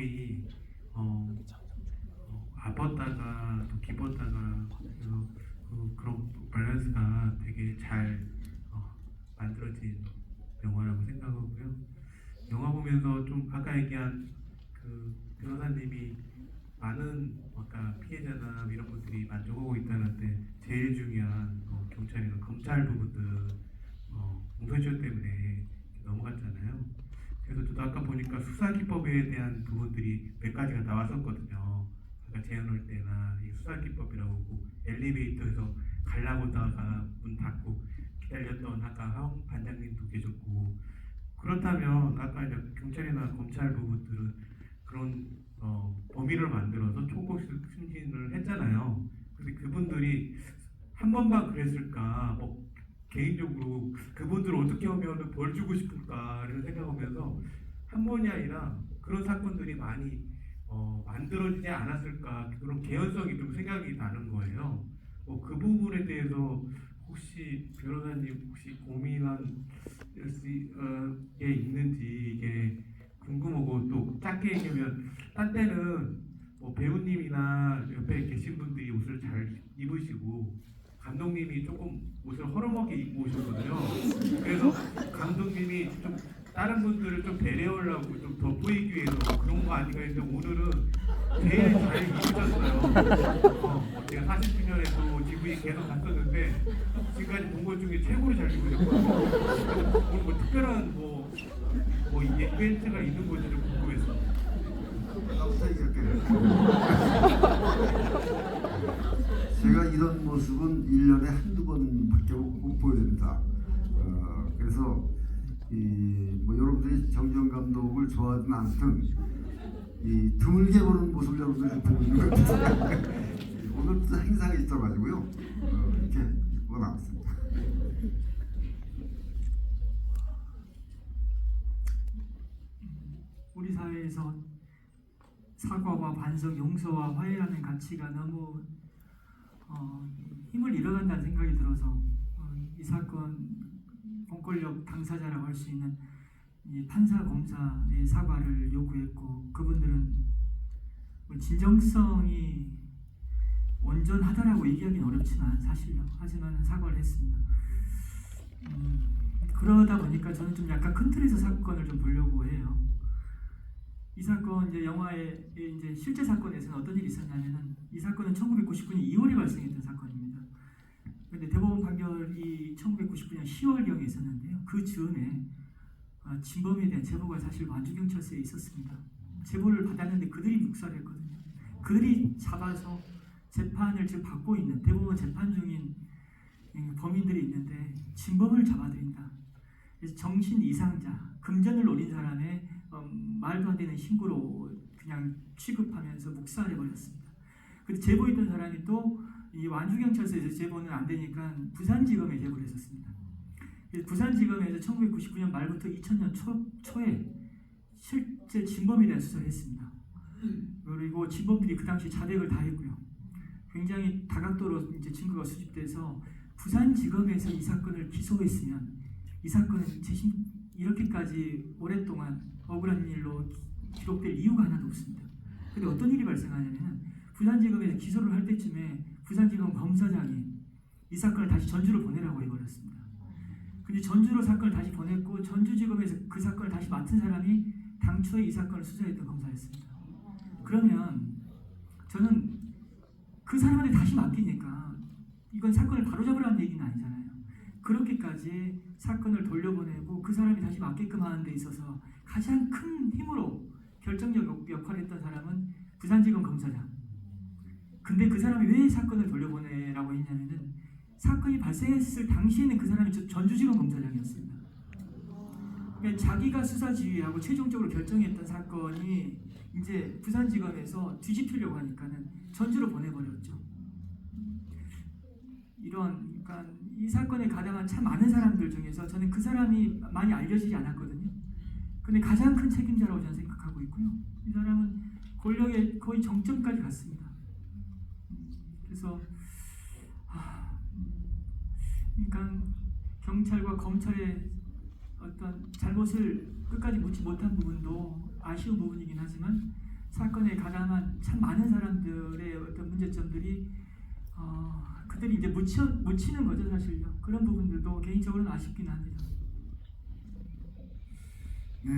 마음이 아팠다가 또 기뻤다가 그래서 그런 밸런스가 되게 잘 만들어진 영화라고 생각하고요. 영화 보면서 좀 아까 얘기한 그 변호사님이 많은 아까 피해자나 이런 분들이 만족하고 있다는데 제일 중요한 경찰이나 검찰 부분들 공소시효 때문에 넘어갔잖아요. 그래서 저도 아까 보니까 수사 기법에 대한 부분들이 몇 가지가 나왔었거든요. 아까 재연할 때나 이 수사 기법이라고 하고 엘리베이터에서 가려고 다가 문 닫고 기다렸던 아까 하원 반장님도 계셨고, 그렇다면 아까 이제 경찰이나 검찰 부분들은 그런 범위를 만들어서 초고 승진을 했잖아요. 근데 그분들이 한 번만 그랬을까? 개인적으로 그분들 어떻게 하면 벌 주고 싶을까를 생각하면서 한 번이 아니라 그런 사건들이 많이 만들어지지 않았을까, 그런 개연성이 좀 생각이 나는 거예요. 그 부분에 대해서 혹시 변호사님 혹시 고민한 게 있는지 이게 궁금하고, 또 짧게 얘기하면 딴 때는 배우님이나 옆에 계신 분들이 옷을 잘 입으시고 감독님이 조금 옷을 허름하게 입고 오셨거든요. 그래서 감독님이 좀 다른 분들을 좀 배려하려고 좀 돋보이기 위해서 그런 거 아닌가 했는데 오늘은 제일 잘 입으셨어요. 제가 40주년에도 GV 계속 갔었는데 지금까지 본 것 중에 최고로 잘 입으셨거든요. 오늘 특별한 이벤트가 있는 건지 좀 궁금했어요. 나부터 얘기할게요. 제가 이런 모습은 1년에 한두 번밖에 못 보여줍니다. 그래서 여러분들이 정지영 감독을 좋아하진 않든 드물게 보는 모습을 여러분들이 보고 있는 것 같아요. 오늘부터 행사가 있어가지고요. 이렇게 입고 나왔습니다. 우리 사회에서 사과와 반성, 용서와 화해라는 가치가 너무 힘을 잃어간다는 생각이 들어서 이 사건 공권력 당사자라고 할 수 있는 이 판사, 검사의 사과를 요구했고, 그분들은 진정성이 온전하다라고 얘기하기는 어렵지만 사실요. 하지만 사과를 했습니다. 그러다 보니까 저는 좀 약간 큰 틀에서 사건을 좀 보려고 해요. 이 사건 이제 영화의 이제 실제 사건에서는 어떤 일이 있었냐면은, 이 사건은 1999년 2월에 발생했던 사건입니다. 그런데 대법원 판결이 1999년 10월경에 있었는데요. 그 즈음에 진범에 대한 제보가 사실 완주경찰서에 있었습니다. 제보를 받았는데 그들이 묵살했거든요. 그들이 잡아서 재판을 지금 받고 있는, 대법원 재판 중인 범인들이 있는데 진범을 잡아들인다. 그래서 정신 이상자, 금전을 노린 사람의 말도 안 되는 신고로 그냥 취급하면서 묵살해 버렸습니다. 근데 제보했던 사람이 또 이 완주경찰서에서 제보는 안 되니까 부산지검에 제보를 했었습니다. 부산지검에서 1999년 말부터 2000년 초에 실제 진범에 대한 수사를 했습니다. 그리고 진범들이 그 당시 자백을 다 했고요. 굉장히 다각도로 이제 증거가 수집돼서 부산지검에서 이 사건을 기소했으면 이 사건은 이렇게까지 오랫동안 억울한 일로 기록될 이유가 하나도 없습니다. 근데 어떤 일이 발생하냐면, 부산지검에서 기소를 할 때쯤에 부산지검 검사장이 이 사건을 다시 전주로 보내라고 해버렸습니다. 근데 전주로 사건을 다시 보냈고, 전주지검에서 그 사건을 다시 맡은 사람이 당초에 이 사건을 수사했던 검사였습니다. 그러면 저는 그 사람한테 다시 맡기니까 이건 사건을 바로잡으라는 얘기는 아니잖아요. 그렇게까지 사건을 돌려보내고 그 사람이 다시 맡게끔 하는 데 있어서 가장 큰 힘으로 결정적 역할을 했던 사람은 부산지검 검사장. 근데 그 사람이 왜 사건을 돌려보내라고 했냐면은, 사건이 발생했을 당시에는 그 사람이 전주지검 검사장이었습니다. 그러니까 자기가 수사 지휘하고 최종적으로 결정했던 사건이 이제 부산지검에서 뒤집히려고 하니까는 전주로 보내버렸죠. 그러니까 이 사건에 가담한 참 많은 사람들 중에서 저는 그 사람이 많이 알려지지 않았거든요. 근데 가장 큰 책임자라고 저는 생각하고 있고요. 이 사람은 권력의 거의 정점까지 갔습니다. 그래서 그러니까 경찰과 검찰의 어떤 잘못을 끝까지 묻지 못한 부분도 아쉬운 부분이긴 하지만, 사건에 가담한 참 많은 사람들의 어떤 문제점들이 그들이 이제 묻히는 거죠 사실요. 그런 부분들도 개인적으로는 아쉽긴 합니다. 네.